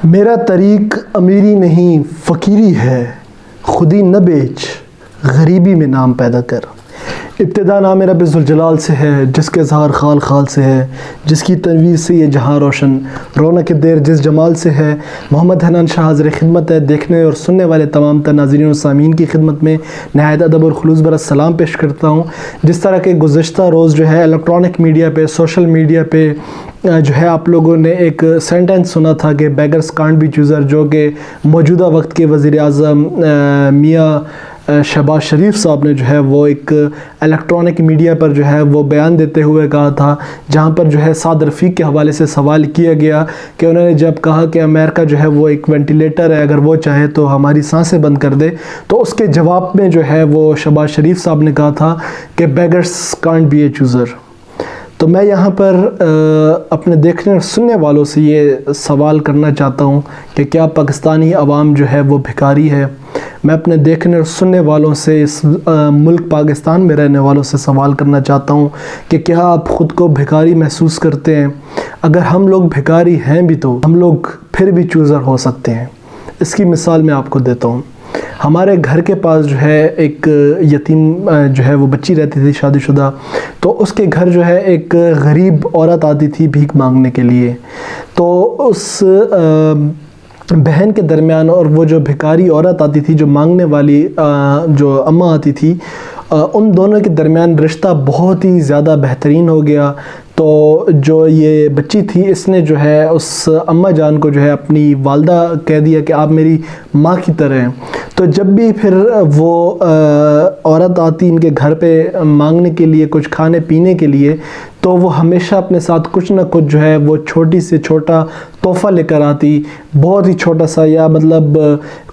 میرا طریق امیری نہیں فقیری ہے، خودی نہ بیچ غریبی میں نام پیدا کر۔ ابتدا نام رب ذوالجلال سے ہے، جس کے اظہار خال خال سے ہے، جس کی تنویر سے یہ جہاں روشن، رونق دیر جس جمال سے ہے۔ محمد حنان شاہ حاضر خدمت ہے، دیکھنے اور سننے والے تمام تر ناظرین و سامعین کی خدمت میں نہایت ادب اور خلوص بھرا سلام پیش کرتا ہوں۔ جس طرح کے گزشتہ روز جو ہے الیکٹرانک میڈیا پہ، سوشل میڈیا پہ جو ہے آپ لوگوں نے ایک سینٹنس سنا تھا کہ بیگرز کانٹ بی چوزر، جو کہ موجودہ وقت کے وزیر اعظم میاں شہباز شریف صاحب نے جو ہے وہ ایک الیکٹرانک میڈیا پر جو ہے وہ بیان دیتے ہوئے کہا تھا، جہاں پر جو ہے سعد رفیق کے حوالے سے سوال کیا گیا کہ انہوں نے جب کہا کہ امریکہ جو ہے وہ ایک وینٹیلیٹر ہے، اگر وہ چاہے تو ہماری سانسیں بند کر دے، تو اس کے جواب میں جو ہے وہ شہباز شریف صاحب نے کہا تھا کہ beggars can't be a chooser. تو میں یہاں پر اپنے دیکھنے اور سننے والوں سے یہ سوال کرنا چاہتا ہوں کہ کیا پاکستانی عوام جو ہے وہ بھکاری ہے؟ میں اپنے دیکھنے اور سننے والوں سے، اس ملک پاکستان میں رہنے والوں سے سوال کرنا چاہتا ہوں کہ کیا آپ خود کو بھکاری محسوس کرتے ہیں؟ اگر ہم لوگ بھکاری ہیں بھی تو ہم لوگ پھر بھی چوزر ہو سکتے ہیں۔ اس کی مثال میں آپ کو دیتا ہوں۔ ہمارے گھر کے پاس جو ہے ایک یتیم جو ہے وہ بچی رہتی تھی، شادی شدہ، تو اس کے گھر جو ہے ایک غریب عورت آتی تھی بھیک مانگنے کے لیے۔ تو اس بہن کے درمیان اور وہ جو بھکاری عورت آتی تھی، جو مانگنے والی جو اماں آتی تھی، ان دونوں کے درمیان رشتہ بہت ہی زیادہ بہترین ہو گیا۔ تو جو یہ بچی تھی، اس نے جو ہے اس اماں جان کو جو ہے اپنی والدہ کہہ دیا کہ آپ میری ماں کی طرح ہیں۔ تو جب بھی پھر وہ عورت آتی ان کے گھر پہ مانگنے کے لیے، کچھ کھانے پینے کے لیے، تو وہ ہمیشہ اپنے ساتھ کچھ نہ کچھ جو ہے وہ چھوٹی سے چھوٹا تحفہ لے کر آتی، بہت ہی چھوٹا سا، یا مطلب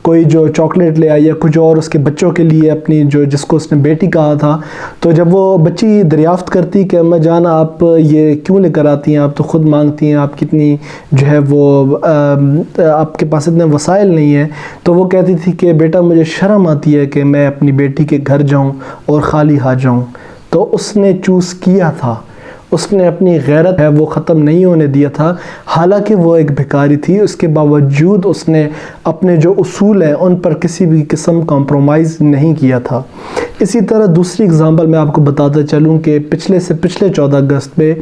کوئی جو چاکلیٹ لے آئی یا کچھ اور اس کے بچوں کے لیے، اپنی جس کو اس نے بیٹی کہا تھا۔ تو جب وہ بچی دریافت کرتی کہ اماں جان آپ یہ کیوں لے کر آتی ہیں، آپ تو خود مانگتی ہیں، آپ کتنی جو ہے وہ آپ کے پاس اتنے وسائل نہیں ہیں، تو وہ کہتی تھی کہ بیٹا مجھے شرم آتی ہے کہ میں اپنی بیٹی کے گھر جاؤں اور خالی ہاتھ جاؤں۔ تو اس نے چوز کیا تھا، اس نے اپنی غیرت ہے وہ ختم نہیں ہونے دیا تھا، حالانکہ وہ ایک بھکاری تھی، اس کے باوجود اس نے اپنے جو اصول ہیں ان پر کسی بھی قسم کمپرومائز نہیں کیا تھا۔ اسی طرح دوسری اگزامپل میں آپ کو بتاتا چلوں کہ پچھلے 14 اگست پہ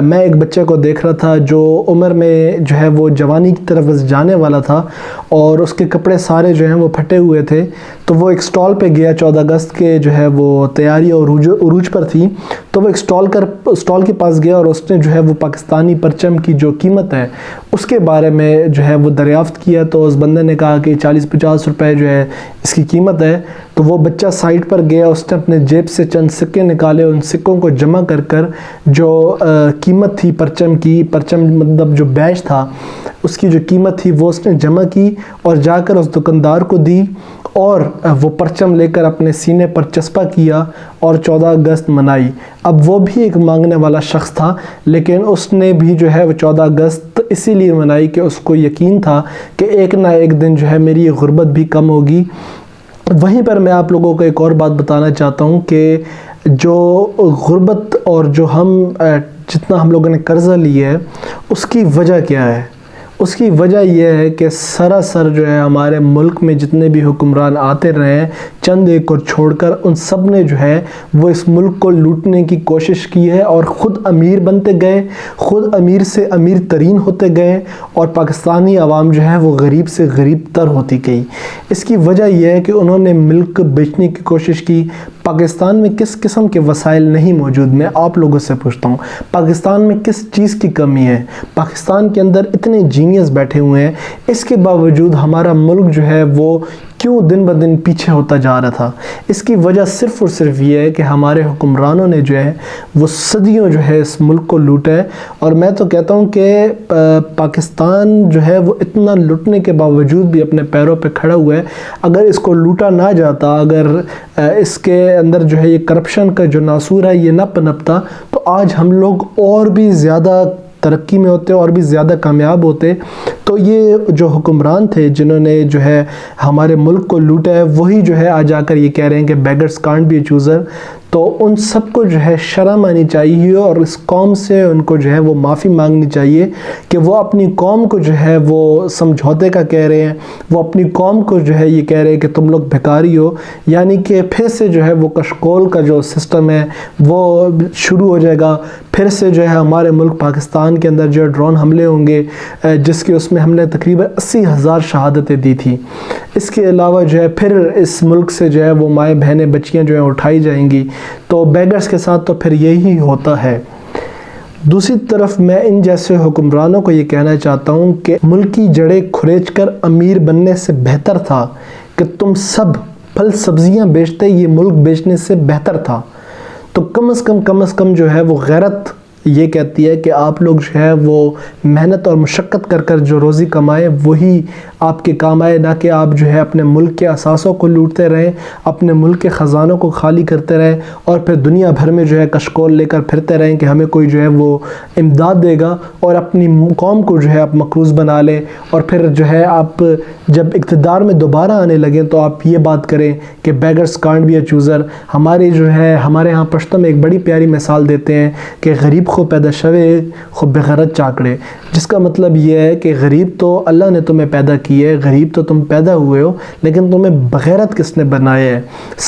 میں ایک بچے کو دیکھ رہا تھا جو عمر میں جو ہے وہ جوانی کی طرف جانے والا تھا، اور اس کے کپڑے سارے جو ہیں وہ پھٹے ہوئے تھے۔ تو وہ ایک سٹال پہ گیا، 14 اگست کے جو ہے وہ تیاری اور عروج پر تھی، تو وہ ایک سٹال کے پاس گیا اور اس نے جو ہے وہ پاکستانی پرچم کی جو قیمت ہے اس کے بارے میں جو ہے وہ دریافت کیا۔ تو اس بندے نے کہا کہ 40-50 روپے جو ہے اس کی قیمت ہے۔ تو وہ بچہ سائٹ پر گیا، اس نے اپنے جیب سے چند سکے نکالے، ان سکوں کو جمع کر جو قیمت تھی پرچم کی، پرچم مطلب جو بیج تھا اس کی جو قیمت تھی وہ اس نے جمع کی اور جا کر اس دکاندار کو دی، اور وہ پرچم لے کر اپنے سینے پر چسپاں کیا اور 14 اگست منائی۔ اب وہ بھی ایک مانگنے والا شخص تھا، لیکن اس نے بھی جو ہے وہ 14 اگست اسی لیے منائی کہ اس کو یقین تھا کہ ایک نہ ایک دن جو ہے میری یہ غربت بھی کم ہوگی۔ وہیں پر میں آپ لوگوں کو ایک اور بات بتانا چاہتا ہوں کہ جو غربت اور جو جتنا ہم لوگوں نے قرضہ لیا ہے اس کی وجہ کیا ہے؟ اس کی وجہ یہ ہے کہ سراسر جو ہے ہمارے ملک میں جتنے بھی حکمران آتے رہے ہیں، چند ایک کو چھوڑ کر، ان سب نے جو ہے وہ اس ملک کو لوٹنے کی کوشش کی ہے، اور خود امیر بنتے گئے، خود امیر سے امیر ترین ہوتے گئے، اور پاکستانی عوام جو ہے وہ غریب سے غریب تر ہوتی گئی۔ اس کی وجہ یہ ہے کہ انہوں نے ملک بیچنے کی کوشش کی۔ پاکستان میں کس قسم کے وسائل نہیں موجود؟ میں آپ لوگوں سے پوچھتا ہوں، پاکستان میں کس چیز کی کمی ہے؟ پاکستان کے اندر اتنے جینیس بیٹھے ہوئے ہیں، اس کے باوجود ہمارا ملک جو ہے وہ کیوں دن بدن پیچھے ہوتا جا رہا تھا؟ اس کی وجہ صرف اور صرف یہ ہے کہ ہمارے حکمرانوں نے جو ہے وہ صدیوں جو ہے اس ملک کو لوٹا ہے۔ اور میں تو کہتا ہوں کہ پاکستان جو ہے وہ اتنا لوٹنے کے باوجود بھی اپنے پیروں پہ کھڑا ہوا ہے۔ اگر اس کو لوٹا نہ جاتا، اگر اس کے اندر جو ہے یہ کرپشن کا جو ناسور ہے یہ نہ پنپتا، تو آج ہم لوگ اور بھی زیادہ ترقی میں ہوتے اور بھی زیادہ کامیاب ہوتے۔ تو یہ جو حکمران تھے جنہوں نے جو ہے ہمارے ملک کو لوٹا ہے، وہی جو ہے آج آ کر یہ کہہ رہے ہیں کہ beggars can't be a chooser. تو ان سب کو جو ہے شرم آنی چاہیے اور اس قوم سے ان کو جو ہے وہ معافی مانگنی چاہیے کہ وہ اپنی قوم کو جو ہے وہ سمجھوتے کا کہہ رہے ہیں، وہ اپنی قوم کو جو ہے یہ کہہ رہے ہیں کہ تم لوگ بھکاری ہو، یعنی کہ پھر سے جو ہے وہ کشکول کا جو سسٹم ہے وہ شروع ہو جائے گا، پھر سے جو ہے ہمارے ملک پاکستان کے اندر جو ہے ڈرون حملے ہوں گے، جس کے اس میں ہم نے تقریباً 80,000 شہادتیں دی تھی۔ اس کے علاوہ جو ہے پھر اس ملک سے جو ہے وہ مائیں بہنیں بچیاں جو ہیں اٹھائی جائیں گی، تو بیگرز کے ساتھ تو پھر یہی ہوتا ہے۔ دوسری طرف میں ان جیسے حکمرانوں کو یہ کہنا چاہتا ہوں کہ ملک کی جڑیں کھریچ کر امیر بننے سے بہتر تھا کہ تم سب پھل سبزیاں بیچتے، یہ ملک بیچنے سے بہتر تھا۔ تو کم از کم جو ہے وہ غیرت یہ کہتی ہے کہ آپ لوگ جو ہے وہ محنت اور مشقت کر جو روزی کمائے وہی آپ کے کام آئے، نہ کہ آپ جو ہے اپنے ملک کے اثاثوں کو لوٹتے رہیں، اپنے ملک کے خزانوں کو خالی کرتے رہیں اور پھر دنیا بھر میں جو ہے کشکول لے کر پھرتے رہیں کہ ہمیں کوئی جو ہے وہ امداد دے گا، اور اپنی قوم کو جو ہے آپ مقروض بنا لیں، اور پھر جو ہے آپ جب اقتدار میں دوبارہ آنے لگیں تو آپ یہ بات کریں کہ beggars can't be a chooser. ہمارے ہاں پشتوں میں ایک بڑی پیاری مثال دیتے ہیں کہ غریب خو پیدا شوے خو بغیرت چاکڑے، جس کا مطلب یہ ہے کہ غریب تو اللہ نے تمہیں پیدا کی ہے، غریب تو تم پیدا ہوئے ہو، لیکن تمہیں بغیرت کس نے بنایا ہے؟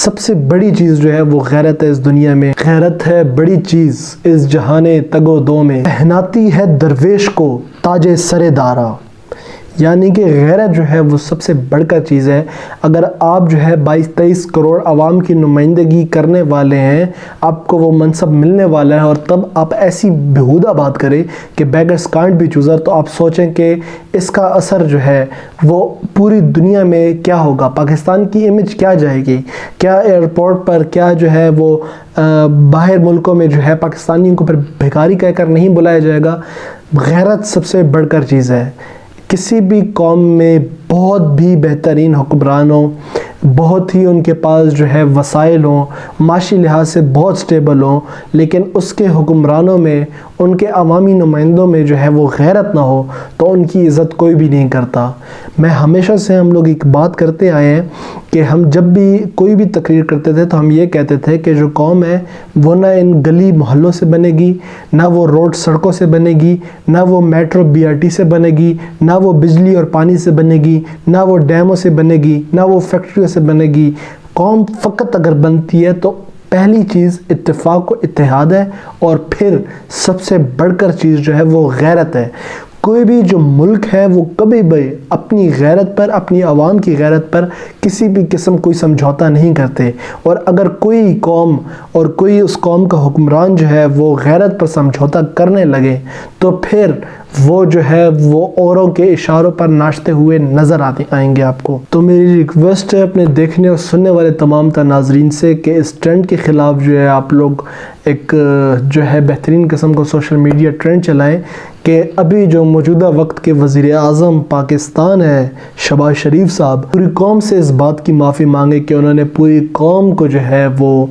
سب سے بڑی چیز جو ہے وہ غیرت ہے اس دنیا میں، غیرت ہے بڑی چیز اس جہانے تگو دو میں، پہناتی ہے درویش کو تاج سر دارا۔ یعنی کہ غیرت جو ہے وہ سب سے بڑھ کر چیز ہے۔ اگر آپ جو ہے 22-23 کروڑ عوام کی نمائندگی کرنے والے ہیں، آپ کو وہ منصب ملنے والا ہے، اور تب آپ ایسی بےہودہ بات کریں کہ بیگرز کانٹ بی چوزر، تو آپ سوچیں کہ اس کا اثر جو ہے وہ پوری دنیا میں کیا ہوگا، پاکستان کی امیج کیا جائے گی، کیا ایئرپورٹ پر کیا جو ہے وہ باہر ملکوں میں جو ہے پاکستانیوں کو پھر بھیکاری کہہ کر نہیں بلایا جائے گا۔ غیرت سب سے بڑھ کر چیز ہے۔ کسی بھی قوم میں بہت بھی بہترین حکمران ہوں، بہت ہی ان کے پاس جو ہے وسائل ہوں، معاشی لحاظ سے بہت سٹیبل ہوں، لیکن اس کے حکمرانوں میں، ان کے عوامی نمائندوں میں جو ہے وہ غیرت نہ ہو تو ان کی عزت کوئی بھی نہیں کرتا۔ میں ہمیشہ سے ہم لوگ ایک بات کرتے آئے ہیں کہ ہم جب بھی کوئی بھی تقریر کرتے تھے تو ہم یہ کہتے تھے کہ جو قوم ہے وہ نہ ان گلی محلوں سے بنے گی، نہ وہ روڈ سڑکوں سے بنے گی، نہ وہ میٹرو BRT سے بنے گی، نہ وہ بجلی اور پانی سے بنے گی، نہ وہ ڈیموں سے بنے گی، نہ وہ فیکٹریوں سے بنے گی۔ قوم فقط اگر بنتی ہے تو پہلی چیز اتفاق و اتحاد ہے، اور پھر سب سے بڑھ کر چیز جو ہے وہ غیرت ہے۔ کوئی بھی جو ملک ہے وہ کبھی بھی اپنی غیرت پر، اپنی عوام کی غیرت پر کسی بھی قسم کوئی سمجھوتا نہیں کرتے، اور اگر کوئی قوم اور کوئی اس قوم کا حکمران جو ہے وہ غیرت پر سمجھوتا کرنے لگے تو پھر وہ جو ہے وہ اوروں کے اشاروں پر ناچتے ہوئے نظر آئیں گے آپ کو۔ تو میری ریکویسٹ ہے اپنے دیکھنے اور سننے والے تمام ناظرین سے کہ اس ٹرینڈ کے خلاف جو ہے آپ لوگ ایک جو ہے بہترین قسم کو سوشل میڈیا ٹرینڈ چلائیں کہ ابھی جو موجودہ وقت کے وزیر اعظم پاکستان ہے شہباز شریف صاحب، پوری قوم سے اس بات کی معافی مانگے کہ انہوں نے پوری قوم کو جو ہے وہ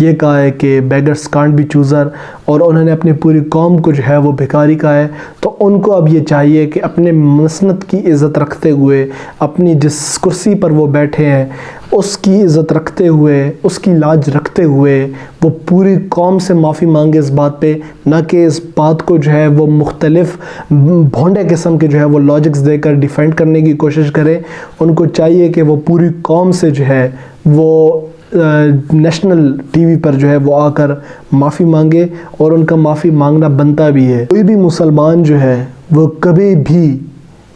یہ کہا ہے کہ بیگرز کانٹ بی چوزر، اور انہوں نے اپنی پوری قوم کو جو ہے وہ بھکاری کہا ہے۔ تو ان کو اب یہ چاہیے کہ اپنے مسند کی عزت رکھتے ہوئے، اپنی جس کرسی پر وہ بیٹھے ہیں اس کی عزت رکھتے ہوئے، اس کی لاج رکھتے ہوئے وہ پوری قوم سے معافی مانگے اس بات پہ، نہ کہ اس بات کو جو ہے وہ مختلف بھونڈے قسم کے جو ہے وہ لاجکس دے کر ڈیفینڈ کرنے کی کوشش کرے۔ ان کو چاہیے کہ وہ پوری قوم سے جو ہے وہ نیشنل ٹی وی پر جو ہے وہ آ کر معافی مانگے، اور ان کا معافی مانگنا بنتا بھی ہے۔ کوئی بھی مسلمان جو ہے وہ کبھی بھی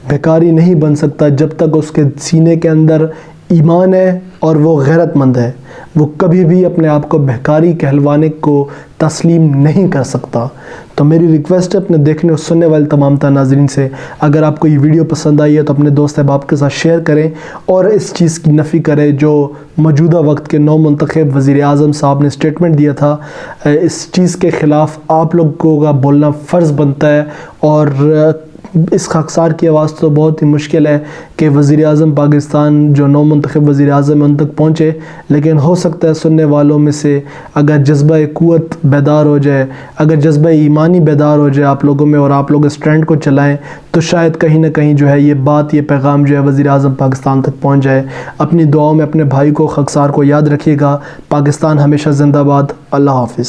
بھکاری نہیں بن سکتا جب تک اس کے سینے کے اندر ایمان ہے اور وہ غیرت مند ہے، وہ کبھی بھی اپنے آپ کو بھکاری کہلوانے کو تسلیم نہیں کر سکتا۔ تو میری ریکویسٹ ہے اپنے دیکھنے اور سننے والے تمام ناظرین سے، اگر آپ کو یہ ویڈیو پسند آئی ہے تو اپنے دوست احباب کے ساتھ شیئر کریں، اور اس چیز کی نفی کریں جو موجودہ وقت کے نو منتخب وزیر اعظم صاحب نے اسٹیٹمنٹ دیا تھا۔ اس چیز کے خلاف آپ لوگوں کا بولنا فرض بنتا ہے، اور اس خاکسار کی آواز تو بہت ہی مشکل ہے کہ وزیر اعظم پاکستان جو نو منتخب وزیر اعظم ان تک پہنچے، لیکن ہو سکتا ہے سننے والوں میں سے اگر جذبہ قوت بیدار ہو جائے، اگر جذبہ ایمانی بیدار ہو جائے آپ لوگوں میں، اور آپ لوگ اس ٹرینڈ کو چلائیں، تو شاید کہیں نہ کہیں جو ہے یہ بات، یہ پیغام جو ہے وزیر اعظم پاکستان تک پہنچ جائے۔ اپنی دعاؤں میں اپنے بھائی کو خاکسار کو یاد رکھیے گا۔ پاکستان ہمیشہ زندہ باد۔ اللہ حافظ۔